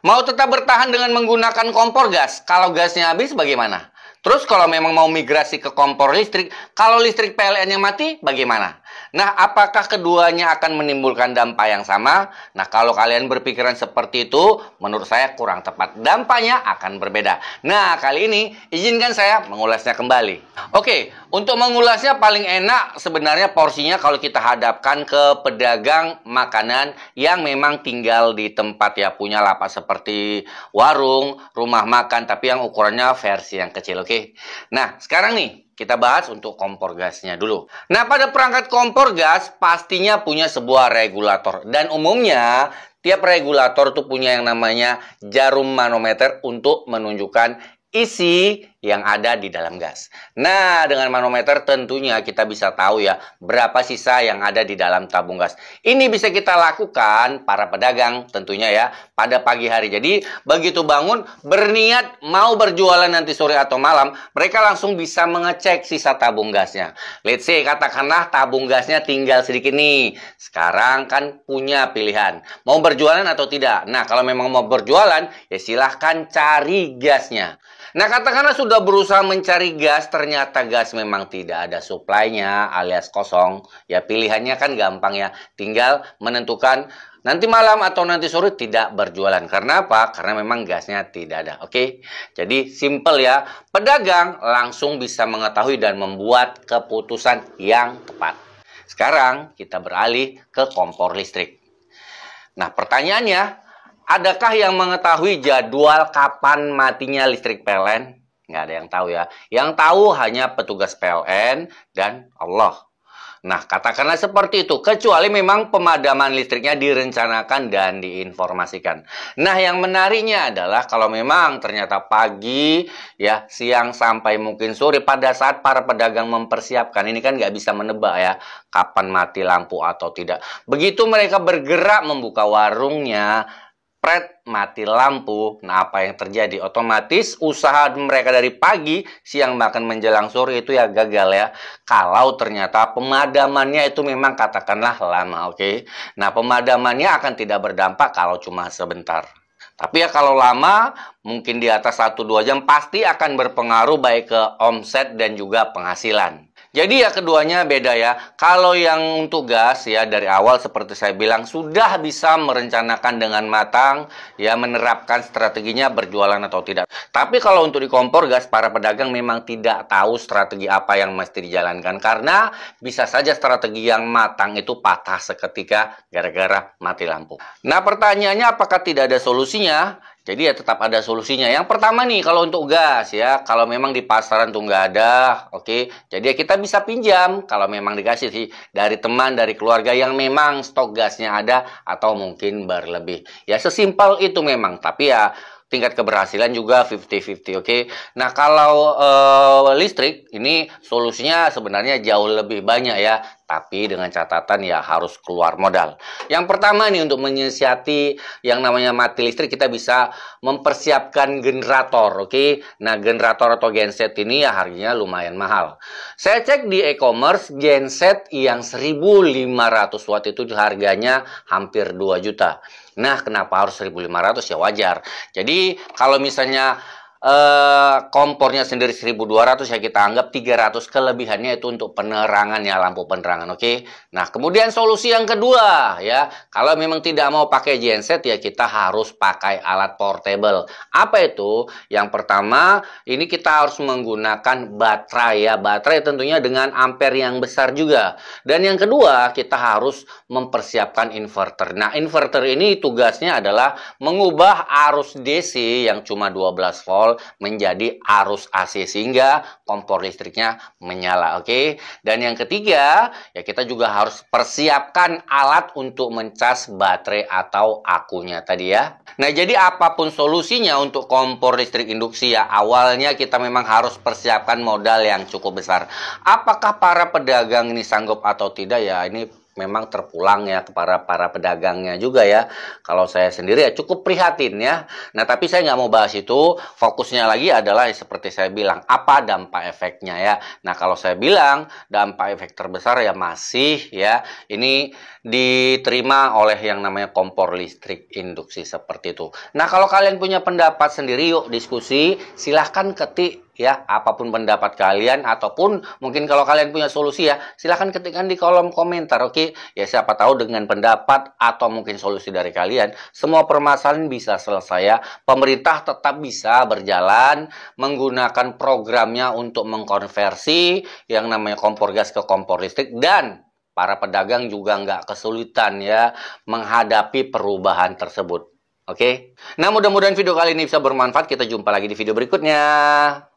Mau tetap bertahan dengan menggunakan kompor gas? Kalau gasnya habis bagaimana? Terus kalau memang mau migrasi ke kompor listrik, kalau listrik PLN-nya mati, bagaimana? Nah, apakah keduanya akan menimbulkan dampak yang sama? Nah, kalau kalian berpikiran seperti itu, menurut saya kurang tepat. Dampaknya akan berbeda. Nah, kali ini izinkan saya mengulasnya kembali. Oke, untuk mengulasnya paling enak sebenarnya porsinya kalau kita hadapkan ke pedagang makanan yang memang tinggal di tempat ya, punya lapak seperti warung, rumah makan, tapi yang ukurannya versi yang kecil, oke? Nah, sekarang nih, kita bahas untuk kompor gasnya dulu. Nah, pada perangkat kompor gas pastinya punya sebuah regulator. Dan umumnya, tiap regulator tuh punya yang namanya jarum manometer untuk menunjukkan isi yang ada di dalam gas. Nah, dengan manometer tentunya kita bisa tahu ya berapa sisa yang ada di dalam tabung gas. Ini bisa kita lakukan para pedagang tentunya ya pada pagi hari. Jadi begitu bangun berniat mau berjualan nanti sore atau malam, mereka langsung bisa mengecek sisa tabung gasnya. Let's say katakanlah tabung gasnya tinggal sedikit nih. Sekarang kan punya pilihan mau berjualan atau tidak. Nah, kalau memang mau berjualan ya silahkan cari gasnya. Nah, katakanlah sudah berusaha mencari gas, ternyata gas memang tidak ada suplainya alias kosong. Ya pilihannya kan gampang ya, tinggal menentukan nanti malam atau nanti sore tidak berjualan. Karena apa? Karena memang gasnya tidak ada. Oke, jadi simple ya. Pedagang langsung bisa mengetahui dan membuat keputusan yang tepat. Sekarang kita beralih ke kompor listrik. Nah, pertanyaannya, adakah yang mengetahui jadwal kapan matinya listrik PLN? Nggak ada yang tahu ya. Yang tahu hanya petugas PLN dan Allah. Nah, katakanlah seperti itu. Kecuali memang pemadaman listriknya direncanakan dan diinformasikan. Nah, yang menariknya adalah kalau memang ternyata pagi, ya siang sampai mungkin sore pada saat para pedagang mempersiapkan. Ini kan nggak bisa menebak ya kapan mati lampu atau tidak. Begitu mereka bergerak membuka warungnya, mati lampu. Nah, apa yang terjadi? Otomatis usaha mereka dari pagi, siang, bahkan menjelang sore itu ya gagal ya. Kalau ternyata pemadamannya itu memang katakanlah lama, oke? Nah, pemadamannya akan tidak berdampak kalau cuma sebentar. Tapi ya kalau lama, mungkin di atas 1-2 jam, pasti akan berpengaruh baik ke omset dan juga penghasilan. Jadi ya keduanya beda ya. Kalau yang untuk gas ya dari awal seperti saya bilang sudah bisa merencanakan dengan matang ya menerapkan strateginya berjualan atau tidak. Tapi kalau untuk di kompor gas para pedagang memang tidak tahu strategi apa yang mesti dijalankan karena bisa saja strategi yang matang itu patah seketika gara-gara mati lampu. Nah, pertanyaannya apakah tidak ada solusinya? Jadi ya tetap ada solusinya. Yang pertama nih kalau untuk gas ya, kalau memang di pasaran tuh nggak ada, oke. Jadi ya kita bisa pinjam kalau memang dikasih sih dari teman, dari keluarga yang memang stok gasnya ada atau mungkin berlebih. Ya sesimpel itu memang, tapi ya tingkat keberhasilan juga 50-50, oke. Nah, kalau listrik ini solusinya sebenarnya jauh lebih banyak ya, tapi dengan catatan ya harus keluar modal. Yang pertama nih untuk menyiasati yang namanya mati listrik kita bisa mempersiapkan generator, oke. Nah, generator atau genset ini ya harganya lumayan mahal. Saya cek di e-commerce genset yang 1500 watt itu harganya hampir 2 juta. Nah, kenapa harus 1500? Ya wajar. Jadi, kalau misalnya kompornya sendiri 1200 ya kita anggap 300 kelebihannya itu untuk penerangan ya, lampu penerangan, oke. Nah, kemudian solusi yang kedua ya, kalau memang tidak mau pakai genset ya kita harus pakai alat portable. Apa itu? Yang pertama, ini kita harus menggunakan baterai ya, baterai tentunya dengan ampere yang besar juga. Dan yang kedua, kita harus mempersiapkan inverter. Nah, inverter ini tugasnya adalah mengubah arus DC yang cuma 12 volt menjadi arus AC sehingga kompor listriknya menyala, oke. Dan yang ketiga, ya kita juga harus persiapkan alat untuk mencas baterai atau akunya tadi ya. Nah, jadi apapun solusinya untuk kompor listrik induksi ya, awalnya kita memang harus persiapkan modal yang cukup besar. Apakah para pedagang ini sanggup atau tidak ya, ini memang terpulang ya kepada para pedagangnya juga ya. Kalau saya sendiri ya cukup prihatin ya. Nah, tapi saya nggak mau bahas itu. Fokusnya lagi adalah seperti saya bilang, apa dampak efeknya ya. Nah, kalau saya bilang dampak efek terbesar ya masih ya ini diterima oleh yang namanya kompor listrik induksi seperti itu. Nah, kalau kalian punya pendapat sendiri, yuk diskusi. Silahkan ketik ya apapun pendapat kalian, ataupun mungkin kalau kalian punya solusi ya silahkan ketikkan di kolom komentar. Oke ya, siapa tahu dengan pendapat atau mungkin solusi dari kalian semua permasalahan bisa selesai ya, pemerintah tetap bisa berjalan menggunakan programnya untuk mengkonversi yang namanya kompor gas ke kompor listrik, dan para pedagang juga nggak kesulitan ya menghadapi perubahan tersebut. Oke, nah mudah-mudahan video kali ini bisa bermanfaat. Kita jumpa lagi di video berikutnya.